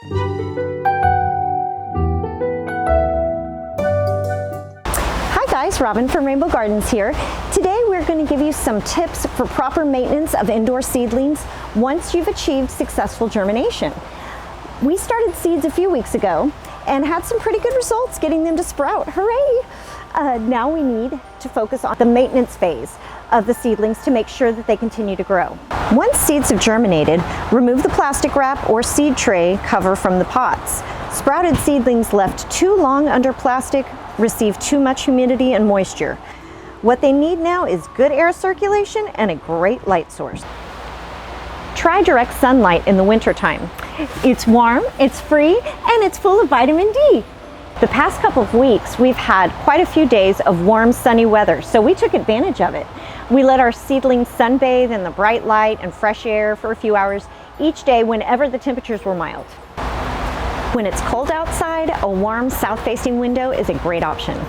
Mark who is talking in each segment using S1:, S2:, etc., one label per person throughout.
S1: Hi guys, Robin from Rainbow Gardens here. Today we're going to give you some tips for proper maintenance of indoor seedlings once you've achieved successful germination. We started seeds a few weeks ago and had some pretty good results getting them to sprout. Hooray! Now we need to focus on the maintenance phase of the seedlings to make sure that they continue to grow. Once seeds have germinated, remove the plastic wrap or seed tray cover from the pots. Sprouted seedlings left too long under plastic receive too much humidity and moisture. What they need now is good air circulation and a great light source. Try direct sunlight in the wintertime. It's warm, it's free, and it's full of vitamin D. The past couple of weeks, we've had quite a few days of warm, sunny weather, so we took advantage of it. We let our seedlings sunbathe in the bright light and fresh air for a few hours each day whenever the temperatures were mild. When it's cold outside, a warm south-facing window is a great option.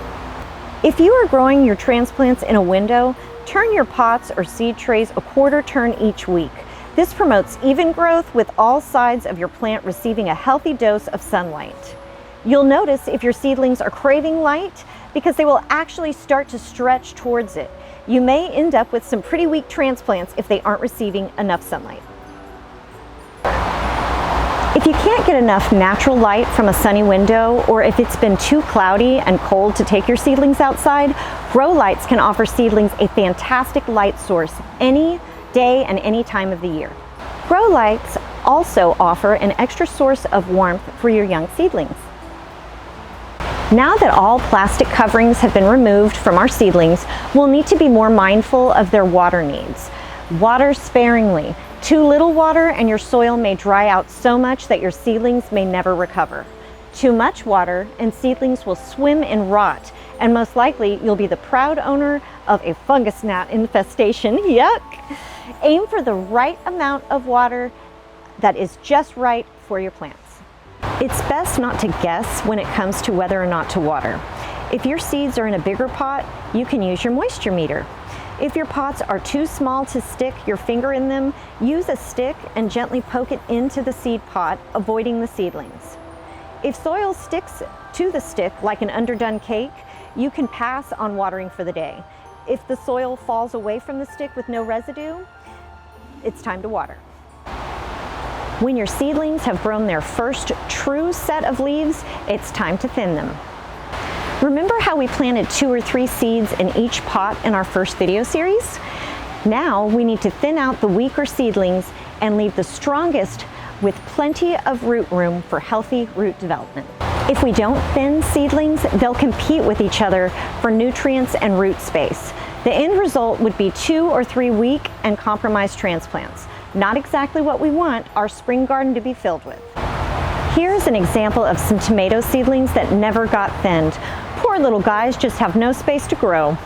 S1: If you are growing your transplants in a window, turn your pots or seed trays a quarter turn each week. This promotes even growth with all sides of your plant receiving a healthy dose of sunlight. You'll notice if your seedlings are craving light because they will actually start to stretch towards it. You may end up with some pretty weak transplants if they aren't receiving enough sunlight. If you can't get enough natural light from a sunny window, or if it's been too cloudy and cold to take your seedlings outside, grow lights can offer seedlings a fantastic light source any day and any time of the year. Grow lights also offer an extra source of warmth for your young seedlings. Now that all plastic coverings have been removed from our seedlings, we'll need to be more mindful of their water needs. Water sparingly. Too little water and your soil may dry out so much that your seedlings may never recover. Too much water and seedlings will swim and rot, and most likely you'll be the proud owner of a fungus gnat infestation. Yuck! Aim for the right amount of water that is just right for your plants. It's best not to guess when it comes to whether or not to water. If your seeds are in a bigger pot, you can use your moisture meter. If your pots are too small to stick your finger in them, use a stick and gently poke it into the seed pot, avoiding the seedlings. If soil sticks to the stick like an underdone cake, you can pass on watering for the day. If the soil falls away from the stick with no residue, it's time to water. When your seedlings have grown their first true set of leaves, it's time to thin them. Remember how we planted 2 or 3 seeds in each pot in our first video series? Now we need to thin out the weaker seedlings and leave the strongest with plenty of root room for healthy root development. If we don't thin seedlings, they'll compete with each other for nutrients and root space. The end result would be 2 or 3 weak and compromised transplants. Not exactly what we want our spring garden to be filled with. Here's an example of some tomato seedlings that never got thinned. Poor little guys just have no space to grow.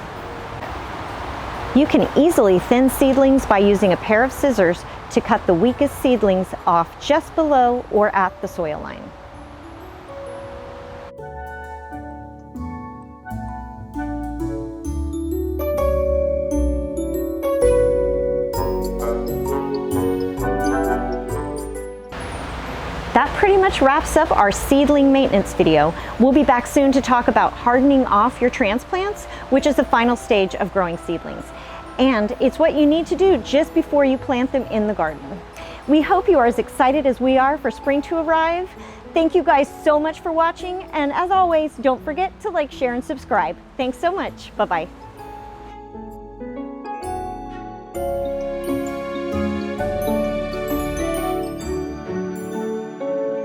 S1: You can easily thin seedlings by using a pair of scissors to cut the weakest seedlings off just below or at the soil line. That pretty much wraps up our seedling maintenance video. We'll be back soon to talk about hardening off your transplants, which is the final stage of growing seedlings. And it's what you need to do just before you plant them in the garden. We hope you are as excited as we are for spring to arrive. Thank you guys so much for watching, and as always, don't forget to like, share, and subscribe. Thanks so much. Bye-bye.